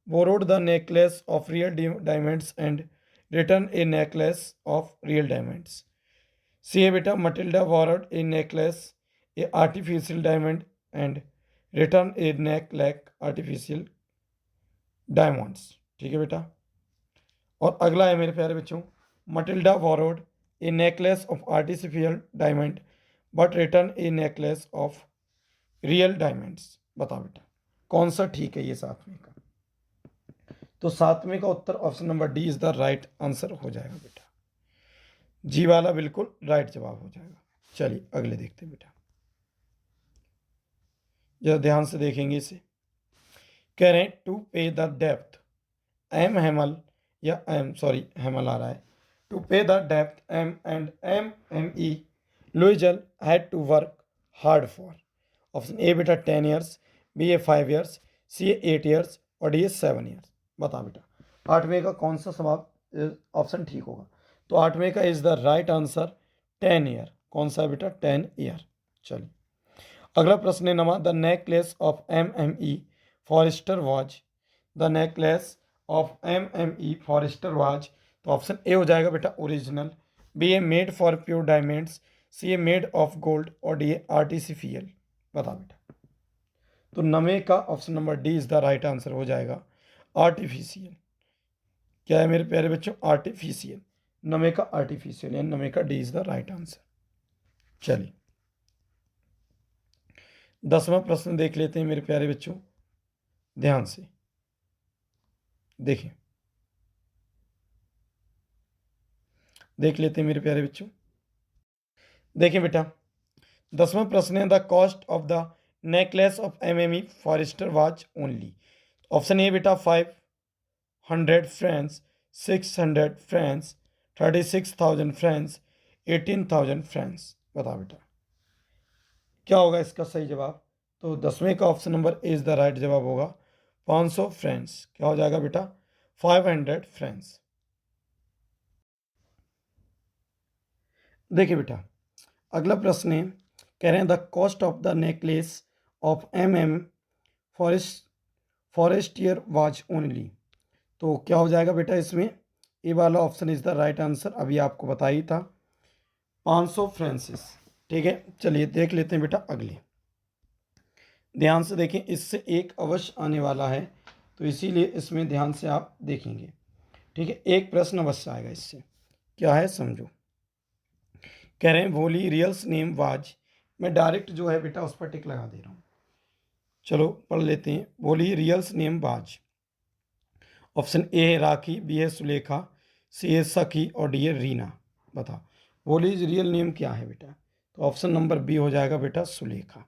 borrowed the necklace of real diamonds and return a necklace of real diamonds. C है बेटा Matilda borrowed a necklace a artificial diamond and return a necklace artificial diamonds. ठीक है बेटा, और अगला है मेरे प्यारे बच्चों Matilda borrowed a necklace of artificial diamond but return a necklace of real diamonds. बताओ बेटा कौन सा ठीक है ये सातवें का। तो सातवें का उत्तर option number D is the right answer हो जाएगा बेटा, जी वाला बिल्कुल राइट जवाब हो जाएगा। चलिए अगले देखते हैं बेटा, जरा ध्यान से देखेंगे इसे। कह रहे हैं to pay the depth M Hemal या एम सॉरी हेमल आ रहा है, to pay the depth M and M E Loisel had to work hard for. Option A बेटा 10 years, B a 5 years, C a 8 years और डी ए 7 ईयर्स। बता बेटा आठवें का कौन सा सवाल ऑप्शन ठीक होगा। तो आठवें का is the right answer 10 year. कौन सा है बेटा, 10 ईयर। चलिए अगला प्रश्न है नमा the necklace of M E Forester was, the necklace of M E Forester was. तो ऑप्शन ए हो जाएगा बेटा original, B a made for pure diamonds, C a made of gold और डी ए आर्टिफिशियल। बता बेटा, तो नवे का option number D is the right answer हो जाएगा आर्टिफिशियल। क्या है मेरे प्यारे बच्चों, आर्टिफिशियल। नवे का आर्टिफिशियल यानी नवे का D is the right answer. चलिए 10वां प्रश्न देख लेते हैं मेरे प्यारे बच्चों, ध्यान से देखें, देख लेते हैं मेरे प्यारे बच्चों। देखें बेटा 10वां प्रश्न है the cost of the necklace of M E Forester was only. Option A बेटा 500 फ्रेंड्स, 600 फ्रेंड्स, 36,000 फ्रेंड्स, 18,000 फ्रेंड्स। बता बेटा क्या होगा इसका सही जवाब। तो 10वें का option number A is the right जवाब होगा 500 फ्रेंड्स। क्या हो जाएगा बेटा, 500 फ्रेंड्स। देखिए बेटा अगला प्रश्न है, कह रहे हैं the cost of the necklace of M Forestier was only. तो क्या हो जाएगा बेटा इसमें, ए वाला option is the right answer, अभी आपको बता ही था 500 फ्रांसिस। ठीक है, चलिए देख लेते हैं बेटा अगले, ध्यान से देखें, इससे एक अवश्य आने वाला है तो इसीलिए इसमें ध्यान से आप देखेंगे। ठीक है, एक प्रश्न अवश्य आएगा इससे, क्या है समझो। कह रहे हैं भोली रियल्स नेम वाज, मैं डायरेक्ट जो है बेटा उस पर टिक लगा दे रहा हूँ। चलो पढ़ लेते हैं, भोली रियल्स नेम वाज। ऑप्शन ए है राखी, बी है सुलेखा, सी है सखी और डी है रीना। बता भोली रियल नेम क्या है बेटा। तो ऑप्शन नंबर बी हो जाएगा बेटा सुलेखा।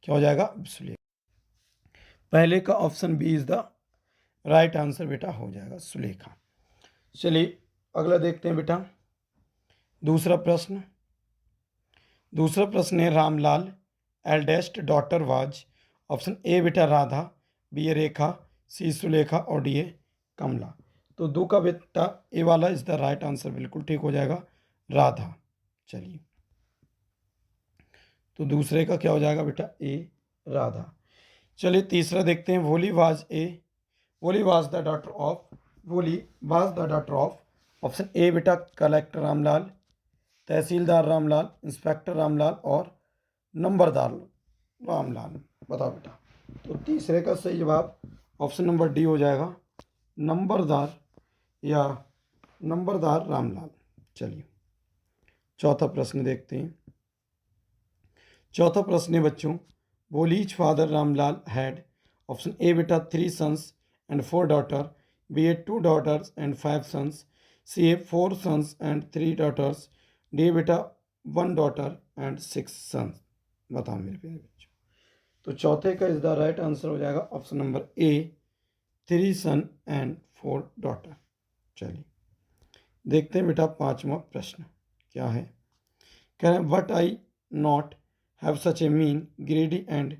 क्या हो जाएगा, सुलेखा। पहले का option B is the right answer बेटा हो जाएगा सुलेखा। चलिए अगला देखते हैं बेटा, दूसरा प्रश्न। दूसरा प्रश्न है Ramlal eldest daughter was. Option A बेटा राधा, बी ए रेखा, सी सुलेखा और डी ए कमला। तो दो का बेटा ए वाला इज द राइट आंसर, बिल्कुल ठीक हो जाएगा राधा। चलिए तो दूसरे का क्या हो जाएगा बेटा, ए राधा। चलिए तीसरा देखते हैं, वोली वाज द डॉटर ऑफ बोली was the daughter of. Option A बेटा कलेक्टर रामलाल, तहसीलदार रामलाल, इंस्पेक्टर रामलाल और नंबरदार रामलाल। बताओ बेटा। तो तीसरे का सही जवाब ऑप्शन नंबर डी हो जाएगा, नंबरदार या नंबरदार रामलाल। चलिए चौथा प्रश्न देखते हैं। चौथा प्रश्न है बच्चों, Bholi's father Ramlal had. Option A बेटा 3 sons and 4 daughter, B a 2 daughters and 5 sons, C a 4 sons and 3 daughters, D बेटा 1 daughter and 6 sons। बताओ मेरे प्यारे बच्चों। तो चौथे का इज द राइट आंसर हो जाएगा option number A 3 son and 4 daughter। चलिए देखते हैं बेटा पांचवा प्रश्न क्या है। कह रहे हैं what I not have such a mean, greedy, and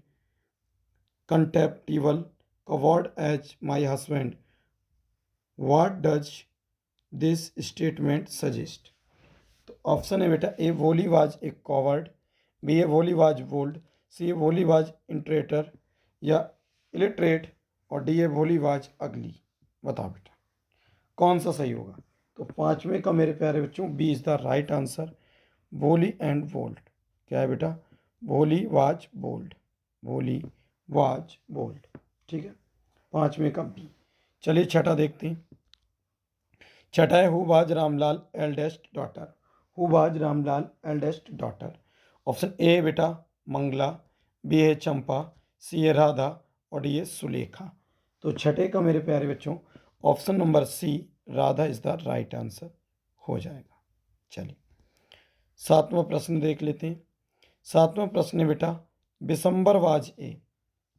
contemptible coward as my husband. What does this statement suggest? तो ऑप्शन है बेटा ए वोली वाज ए कॉवर्ड, बी ए वोली वाज बोल्ड, सी ए वोली वाज इंट्रेटर या इलिटरेट और डी ए वोली वाज अगली। बताओ बेटा कौन सा सही होगा। तो पांचवें का मेरे प्यारे बच्चों B is the right answer, Volly and bold. क्या है बेटा, Volly was bold, Volly was bold. ठीक है, पांचवें का बी। चलिए छठा देखते हैं। छठा है who was Ramlal eldest daughter, who was Ramlal eldest daughter. Option A बेटा मंगला, बी है चंपा, सी है राधा और डी है सुलेखा। तो छठे का मेरे प्यारे बच्चों option number C Radha is the right answer हो जाएगा। चलिए सातवां प्रश्न देख लेते हैं। सातवां प्रश्न है बेटा Bishamber was a,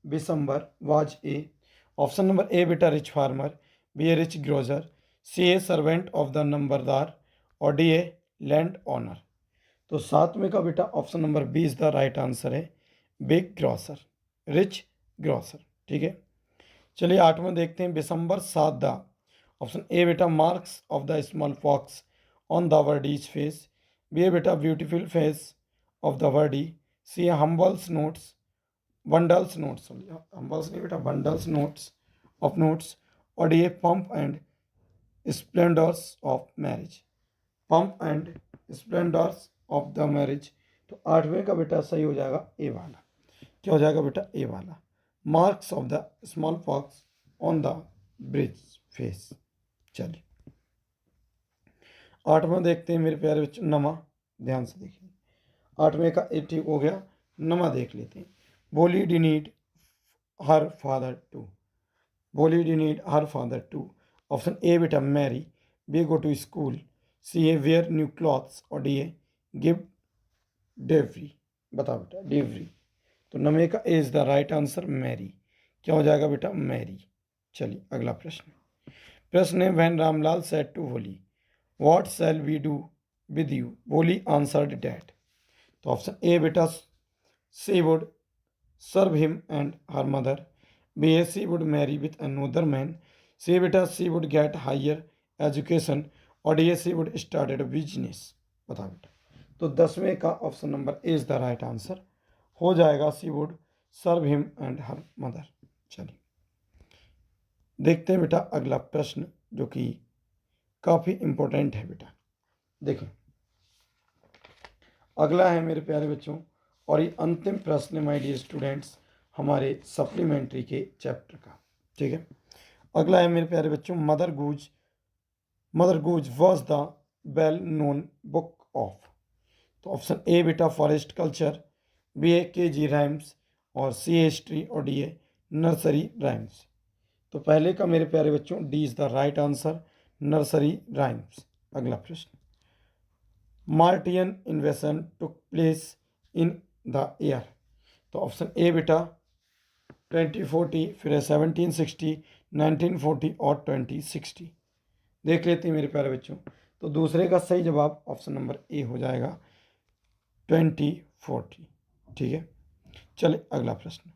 Bishamber was a. Option number A बेटा rich farmer, B a rich grocer, C a servant of the numberdar और डी ए लैंड ऑनर। तो सातवें का बेटा option number B is the right answer है, बिग ग्रोसर, रिच ग्रोसर। ठीक है, चलिए आठवां देखते हैं बिसंबर सादा। ऑप्शन ए बेटा marks of the smallpox on the wordy's face, B ए बेटा beautiful face of the wordy, C a humbles notes, bundles notes, humbles नहीं बेटा बंडल्स नोट्स ऑफ नोट्स और D a pomp and splendours of marriage, pomp and splendours of the marriage. तो आठवें का बेटा सही हो जाएगा ए वाला। क्या हो जाएगा बेटा ए वाला, marks of the smallpox on the bridge face. चलिए आठवां देखते हैं मेरे प्यारे बच्चों नमा, ध्यान से देखिए। आठवें का ए ठीक हो गया, नमा देख लेते हैं। Bholi did need her father to, Bholi did need her father to. Option A बेटा marry, B go to school, C a wear new clothes और डी ए गिव डेवरी। बताओ बेटा डेवरी। तो नवे का A is the right answer marry. क्या हो जाएगा बेटा मैरी। चलिए अगला प्रश्न। प्रश्न है when Ramlal said to Bholi what shall we do with you, Bholi answered dad. तो ऑप्शन ए बेटा she would serve him and her mother, B a she would marry with another man, C बेटा she would get higher education और D a she would started business. बताओ बेटा। तो 10वें का option number A is the right answer हो जाएगा, she would serve him and her mother. चलिए देखते हैं बेटा अगला प्रश्न जो कि काफ़ी इंपॉर्टेंट है बेटा। देखें अगला है मेरे प्यारे बच्चों और ये अंतिम प्रश्न है माय डियर स्टूडेंट्स हमारे सप्लीमेंट्री के चैप्टर का। ठीक है, अगला है मेरे प्यारे बच्चों mother goose was the well known book of. तो ऑप्शन ए बेटा फॉरेस्ट कल्चर, बी ए के जी राइम्स और सी ए हिस्ट्री और डी ए नर्सरी राइम्स। तो पहले का मेरे प्यारे बच्चों D is the right answer, nursery rhymes. अगला प्रश्न Martian इन्वेशन took place in the year. तो ऑप्शन ए बेटा 2040, फिर है 1760, 1940 और 2060। देख लेते हैं मेरे प्यारे बच्चों। तो दूसरे का सही जवाब ऑप्शन नंबर ए हो जाएगा 2040। ठीक है, चलिए अगला प्रश्न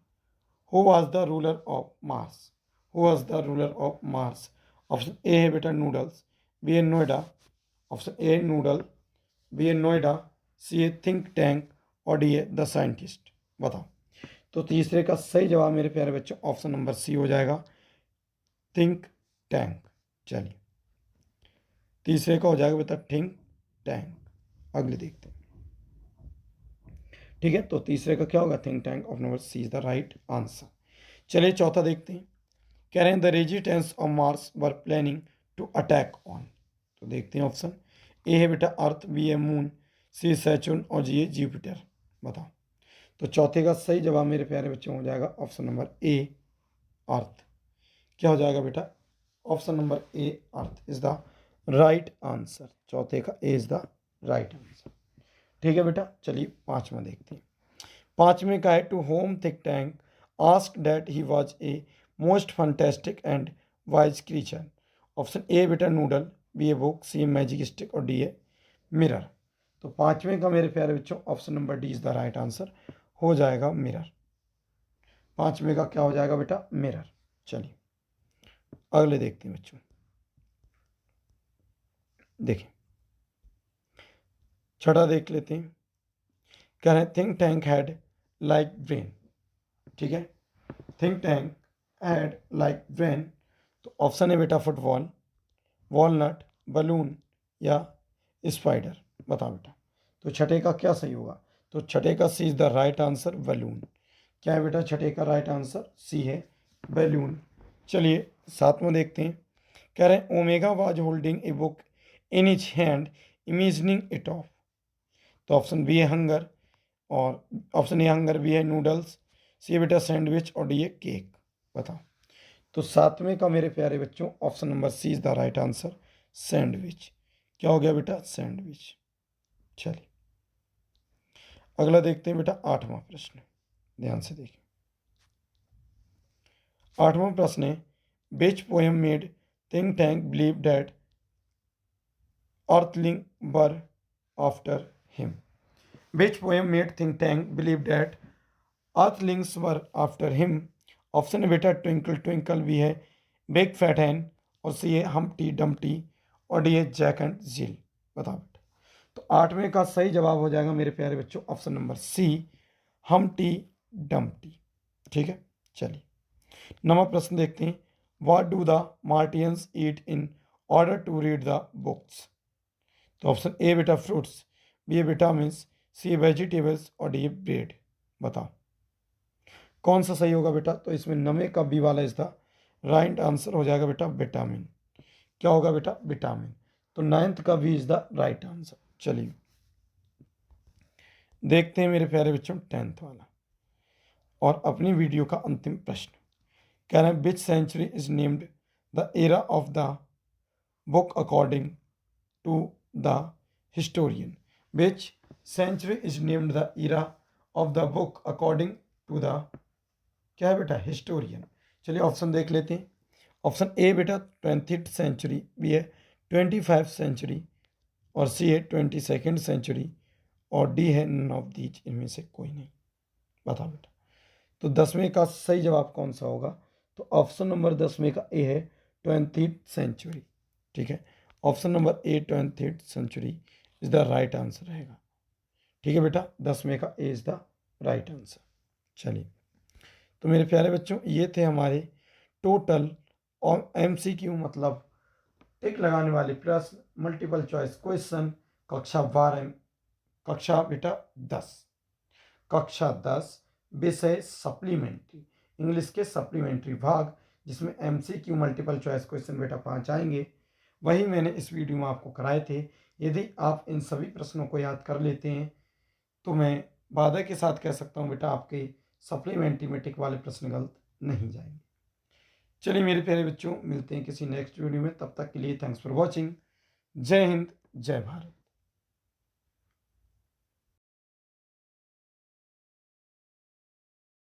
who was the ruler of Mars, who was the ruler of Mars. Option A है बेटा noodles, B a Noida, option A noodle, B a Noida, C a think tank और डी ए द साइंटिस्ट। बताओ। तो तीसरे का सही जवाब मेरे प्यारे बच्चों ऑप्शन नंबर सी हो जाएगा, थिंक टैंक। चलिए तीसरे का हो जाएगा बेटा थिंक टैंक। अगले देखते हैं। ठीक है, तो तीसरे का क्या होगा, think tank. Of number C is the right answer. चलिए चौथा देखते हैं। कह रहे हैं the resistance of Mars were planning to attack on. तो देखते हैं ऑप्शन। ए है बेटा अर्थ, बी है मून, सी सैचुर्न और जी है जुपिटर। बताओ। तो चौथे का सही जवाब मेरे प्यारे बच्चों हो जाएगा ऑप्शन नंबर ए अर्थ। क्या हो जाएगा बेटा, option number A earth is the right answer. चौथे का A is the right answer. ठीक है बेटा, चलिए पांचवा देखते हैं। पांचवें का है to whom Think Tank ask that he was a most fantastic and wise creature. Option A बेटा noodle, B a book, C a magic stick और डी ए मिरर। तो पांचवें का मेरे प्यारे बच्चों option number D is the right answer हो जाएगा मिरर। पांचवें का क्या हो जाएगा बेटा, मिरर। चलिए अगले देखते हैं बच्चों। देखें छठा देख लेते हैं। कह रहे हैं think tank had like brain. ठीक है, think tank had like brain. तो ऑप्शन है बेटा फुटबॉल, वॉलनट, बलून या स्पाइडर। बताओ बेटा। तो छठे का क्या सही होगा, तो छठे का C is the right answer balloon. क्या है बेटा छठे का राइट आंसर, सी है बैलून। चलिए सातवां देखते हैं। कह रहे हैं omega was holding a book in his hand imagining it of. तो ऑप्शन बी है हंगर, और ऑप्शन ए हंगर, बी है नूडल्स, सी है बेटा सैंडविच और डी है केक। बताओ। तो सातवें का मेरे प्यारे बच्चों option number C is the right answer sandwich. क्या हो गया बेटा, सैंडविच। चलिए अगला देखते हैं बेटा आठवां प्रश्न। ध्यान से देखिए। आठवां प्रश्न है which poem made Think Tank believe that earthling were after him. Which poem made Think Tank believe that earthlings were after him. Option है बेटा ट्विंकल ट्विंकल, भी है बिग फैट हैन और सी है हम्टी डम्टी और डी है Jack and जिल। बताओ बेटा। तो आठवें का सही जवाब हो जाएगा मेरे प्यारे बच्चों option number C Humpty Dumpty. ठीक है, चलिए नवा प्रश्न देखते हैं। What do the Martians eat in order to read the books. तो ऑप्शन ए बेटा fruits, B vitamin, C vegetables और डी ब्रेड। बताओ कौन सा सही होगा बेटा, तो इसमें नवे का बी वाला इसका राइट आंसर हो जाएगा बेटा विटामिन। क्या होगा बेटा, विटामिन। तो नाइन्थ का B is the right answer. चलिए देखते हैं मेरे प्यारे बच्चों टेंथ वाला और अपनी वीडियो का अंतिम प्रश्न। कह रहे हैं which century is named the era of the book according to the historian. Which century is named the era of the book according to the क्या है बेटा, हिस्टोरियन। चलिए ऑप्शन देख लेते हैं। ऑप्शन ए बेटा 20th सेंचुरी, बी है 25th century और सी है 22nd सेंचुरी और डी है नन ऑफ दीज, इनमें से कोई नहीं। बताओ बेटा। तो 10वें का सही जवाब कौन सा होगा, तो ऑप्शन नंबर 10वें का ए है 20th सेंचुरी। ठीक है, option number A 20th century is the right answer रहेगा। ठीक है बेटा, 10वें का A is the right answer. चलिए तो मेरे प्यारे बच्चों ये थे हमारे टोटल और MCQ मतलब टिक लगाने वाले प्रश्न मल्टीपल चॉइस क्वेश्चन कक्षा 12, कक्षा बेटा 10, कक्षा 10 विषय सप्लीमेंट्री, इंग्लिश के सप्लीमेंट्री भाग, जिसमें MCQ मल्टीपल चॉइस क्वेश्चन बेटा 5 आएंगे। वही मैंने इस वीडियो में आपको कराए थे। यदि आप इन सभी प्रश्नों को याद कर लेते हैं तो मैं वादा के साथ कह सकता हूँ बेटा आपके सप्लीमेंट्री में टिक वाले प्रश्न गलत नहीं जाएंगे। चलिए मेरे प्यारे बच्चों मिलते हैं किसी नेक्स्ट वीडियो में, तब तक के लिए थैंक्स फॉर वॉचिंग। जय हिंद, जय भारत।